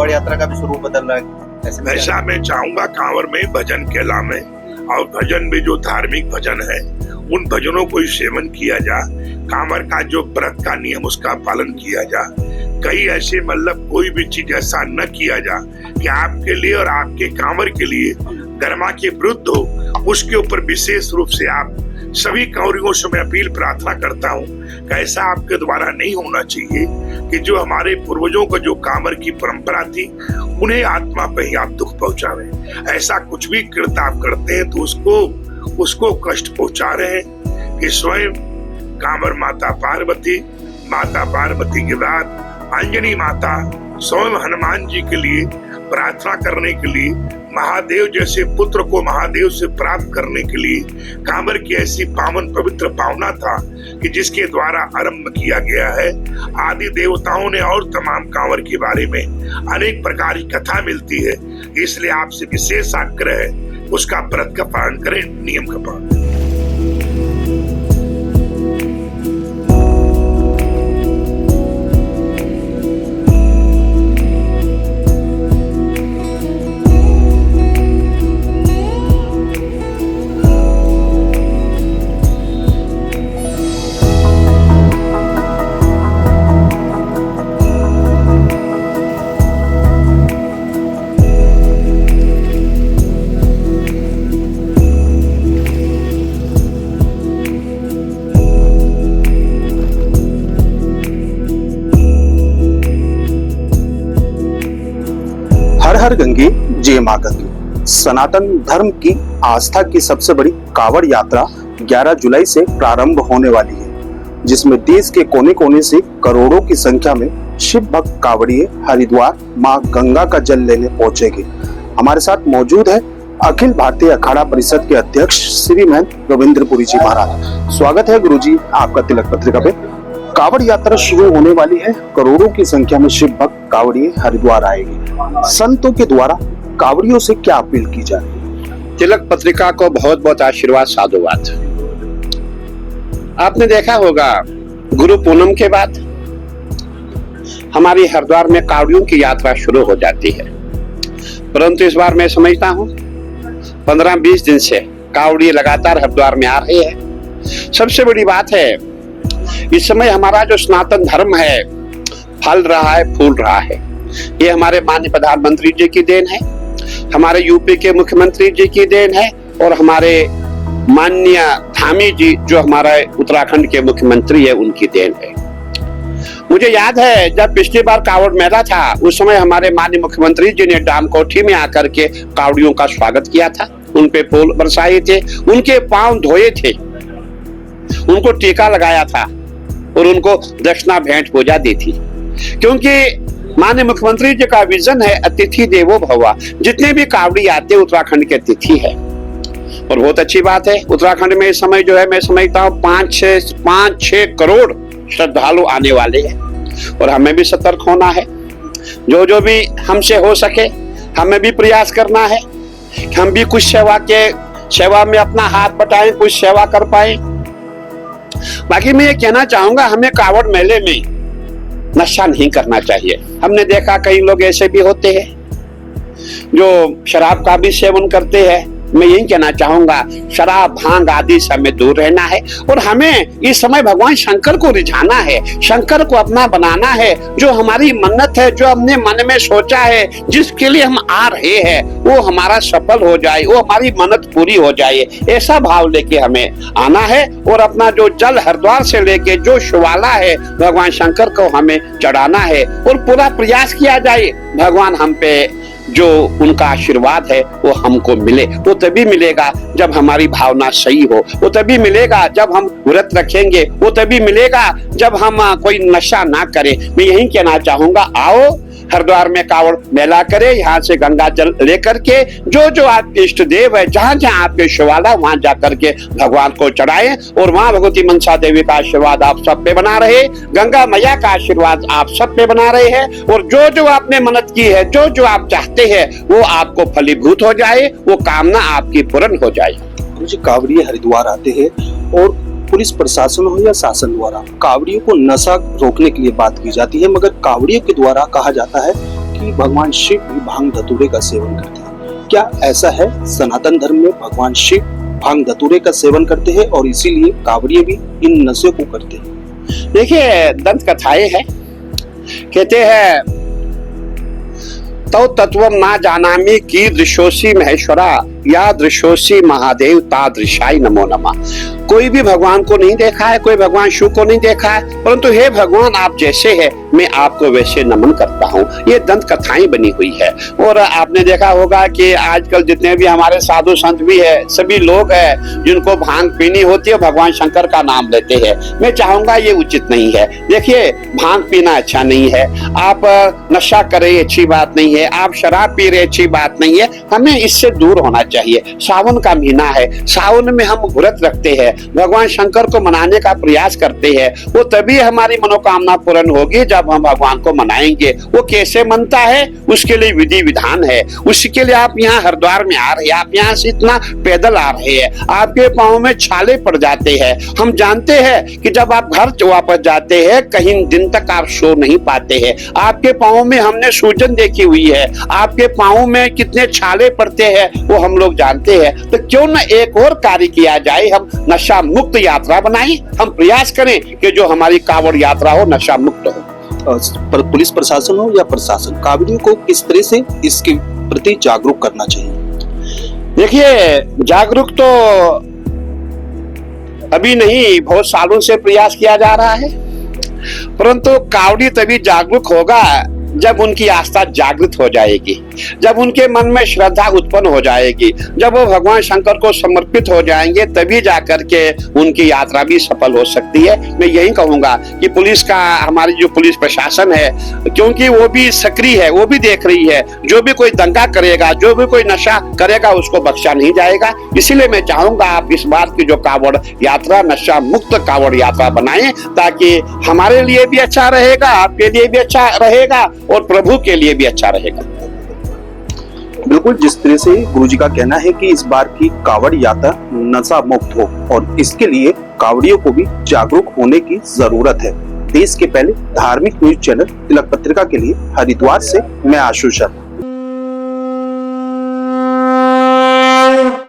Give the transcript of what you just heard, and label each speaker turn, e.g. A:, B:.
A: कांवड़ यात्रा का भी स्वरूप बदल रहा है।
B: ऐसा मैं चाहूंगा कांवर में भजन केला में, और भजन में जो धार्मिक भजन है उन भजनों को सेवन किया जा। कांवर का जो व्रत का नियम उसका पालन किया जा। कई ऐसे मतलब कोई भी चीज ऐसा न किया जा कि आपके लिए और आपके कांवर के लिए धर्मा के विरुद्ध हो। उसके ऊपर विशेष रूप से आप सभी कांवरियों से मैं अपील प्रार्थना करता हूँ कि ऐसा आपके द्वारा नहीं होना चाहिए कि जो हमारे पूर्वजों का जो कांवर की परंपरा थी उन्हें आत्मा पे ही आप दुख पहुंचावे। ऐसा कुछ भी कृत्य आप करते हैं तो उसको कष्ट पहुंचा रहे हैं कि स्वयं कांवर माता पार्वती के बाद अंजनी माता स्वयं हनुमान जी के लिए प्रार्थना करने के लिए, महादेव जैसे पुत्र को महादेव से प्राप्त करने के लिए कांवर की ऐसी पावन पवित्र भावना था कि जिसके द्वारा आरंभ किया गया है। आदि देवताओं ने और तमाम कांवर के बारे में अनेक प्रकार की कथा मिलती है। इसलिए आपसे विशेष आग्रह है उसका व्रत का पालन करें, नियम का पालन।
C: हर गंगे जय मां गंगे। सनातन धर्म की आस्था की सबसे बड़ी कांवड़ यात्रा 11 जुलाई से प्रारंभ होने वाली है, जिसमें देश के कोने कोने से करोड़ों की संख्या में शिव भक्त कांवड़िए हरिद्वार मां गंगा का जल लेने पहुंचेंगे। हमारे साथ मौजूद है अखिल भारतीय अखाड़ा परिषद के अध्यक्ष श्री महंत रविंद्रपुरी जी महाराज। स्वागत है गुरुजी आपका तिलक पत्रिका पे। कांवड़ यात्रा शुरू होने वाली है, करोड़ों की संख्या में शिव भक्त कांवड़िए हरिद्वार आएंगे। संतों के द्वारा कांवड़ियों से क्या अपील की जा रही है?
D: तिलक पत्रिका को बहुत बहुत आशीर्वाद, साधुवाद। आपने देखा होगा गुरु पूनम के बाद हमारी हरिद्वार में कांवड़ियों की यात्रा शुरू हो जाती है, परंतु इस बार मैं समझता हूँ 15-20 दिन से कांवड़िए लगातार हरिद्वार में आ रहे हैं। सबसे बड़ी बात है इस समय हमारा जो सनातन धर्म है फल रहा है, फूल रहा है। ये हमारे माननीय प्रधानमंत्री जी की देन है, हमारे यूपी के मुख्यमंत्री जी की देन है, और हमारे माननीय धामी जी जो हमारे उत्तराखंड के मुख्यमंत्री है उनकी देन है। मुझे याद है जब पिछली बार कांवड़ मेला था उस समय हमारे माननीय मुख्यमंत्री जी ने डामकोठी में आकर के कांवड़ियों का स्वागत किया था, उन पे फूल बरसाए थे, उनके पांव धोए थे, उनको टीका लगाया था और उनको दक्षिणा भेंट पूजा दी थी। क्योंकि माननीय मुख्यमंत्री जी का विजन है अतिथि देवो भव। जितने भी कांवड़ी आते हैं उत्तराखंड के अतिथि है, और बहुत अच्छी बात है। उत्तराखंड में इस समय जो है मैं समझता हूँ 5-6 करोड़ श्रद्धालु आने वाले हैं, और हमें भी सतर्क होना है। जो भी हमसे हो सके हमें भी प्रयास करना है कि हम भी कुछ सेवा में अपना हाथ बटाएं, कुछ सेवा कर पाए। बाकी मैं ये कहना चाहूंगा हमें कांवड़ मेले में नशा नहीं करना चाहिए। हमने देखा कई लोग ऐसे भी होते हैं जो शराब का भी सेवन करते हैं। मैं यही कहना चाहूंगा शराब भांग आदि से हमें दूर रहना है, और हमें इस समय भगवान शंकर को रिझाना है, शंकर को अपना बनाना है। जो हमारी मन्नत है, जो हमने मन में सोचा है, जिसके लिए हम आ रहे हैं वो हमारा सफल हो जाए, वो हमारी मन्नत पूरी हो जाए, ऐसा भाव लेके हमें आना है। और अपना जो जल हरिद्वार से लेके जो शिवाला है भगवान शंकर को हमें चढ़ाना है, और पूरा प्रयास किया जाए भगवान हम पे जो उनका आशीर्वाद है वो हमको मिले। वो तभी मिलेगा जब हमारी भावना सही हो, वो तभी मिलेगा जब हम व्रत रखेंगे, वो तभी मिलेगा जब हम कोई नशा ना करें। मैं यही कहना चाहूंगा, आओ हरिद्वार में कांवड़ मेला करे, यहाँ से गंगा जल लेकर के जो आपके इष्ट देव है, जहाँ जहाँ आपके शिवाला वहां जाकर के भगवान को चढ़ाएं, और वहां भगवती मनसा देवी का आशीर्वाद आप सब पे बना रहे, गंगा मैया का आशीर्वाद आप सब पे बना रहे हैं, और जो आपने मन्नत की है, जो आप चाहते हैं वो आपको फलीभूत हो जाए, वो कामना आपकी पूर्ण हो जाए।
C: मुझे कांवड़िए हरिद्वार आते हैं और पुलिस प्रशासन हो या शासन द्वारा कांवड़ियों को नशा रोकने के लिए बात की जाती है, मगर कांवड़ियों के द्वारा कहा जाता है कि भगवान शिव भी भांग धतूरे का सेवन करते हैं। क्या ऐसा है? सनातन धर्म में भगवान शिव भांग धतूरे का सेवन करते हैं और इसीलिए कांवड़िए भी इन नशे को करते हैं।
D: देखिए, दंत कथाएं हैं, कहते हैं तो तत्वम ना जानामि की दृशोसी महेश्वरा या दृशोसी महादेव तादृशाय नमो नमः। कोई भी भगवान को नहीं देखा है, कोई भगवान शिव को नहीं देखा है, परंतु हे भगवान आप जैसे है मैं आपको वैसे नमन करता हूँ। ये दंत कथाएं बनी हुई है। और आपने देखा होगा कि आजकल जितने भी हमारे साधु संत भी है, सभी लोग हैं जिनको भांग पीनी होती है भगवान शंकर का नाम लेते हैं। मैं चाहूंगा ये उचित नहीं है। देखिए, भांग पीना अच्छा नहीं है, आप नशा करें अच्छी बात नहीं है, आप शराब पी रहे अच्छी बात नहीं है, हमें इससे दूर होना चाहिए। सावन का महीना है, सावन में हम व्रत रखते हैं, भगवान शंकर को मनाने का प्रयास करते हैं, वो तभी हमारी मनोकामना पूर्ण होगी जब हम भगवान को मनाएंगे। वो कैसे मनता है उसके लिए विधि विधान है। उसके लिए आप यहाँ हरिद्वार में आ रहे हैं, आप यहाँ से इतना पैदल आ रहे हैं, आपके पाँव में छाले पड़ जाते हैं। हम जानते हैं कि जब आप घर वापस जाते हैं कहीं दिन तक आप सो नहीं पाते हैं। आपके पाँव में हमने सूजन देखी हुई है, आपके पाँव में कितने छाले पड़ते हैं वो हम लोग जानते हैं। तो क्यों न एक और कार्य किया जाए, हम नशा मुक्त यात्रा बनाएं, हम प्रयास करें कि जो हमारी कांवड़ यात्रा हो नशा मुक्त हो।
C: पर पुलिस प्रशासन हो या प्रशासन, कांवड़ियों को किस तरह से इसके प्रति जागरूक करना चाहिए?
D: देखिए, जागरूक तो अभी नहीं, बहुत सालों से प्रयास किया जा रहा है, परंतु कांवड़ी तभी जागरूक होगा जब उनकी आस्था जागृत हो जाएगी, जब उनके मन में श्रद्धा उत्पन्न हो जाएगी, जब वो भगवान शंकर को समर्पित हो जाएंगे, तभी जाकर के उनकी यात्रा भी सफल हो सकती है। मैं यही कहूंगा कि पुलिस का, हमारी जो पुलिस प्रशासन है, क्योंकि वो भी सक्रिय है, वो भी देख रही है, जो भी कोई दंगा करेगा, जो भी कोई नशा करेगा उसको बख्शा नहीं जाएगा। इसीलिए मैं चाहूंगा आप इस बार की जो कांवड़ यात्रा नशा मुक्त कांवड़ यात्रा बनाएं, ताकि हमारे लिए भी अच्छा रहेगा, आपके लिए भी अच्छा रहेगा और प्रभु के लिए भी अच्छा रहेगा।
C: बिल्कुल, जिस तरह से गुरुजी का कहना है कि इस बार की कांवड़ यात्रा नशा मुक्त हो और इसके लिए कांवड़ियों को भी जागरूक होने की जरूरत है। देश के पहले धार्मिक न्यूज चैनल तिलक पत्रिका के लिए हरिद्वार से मैं आशु शर्मा।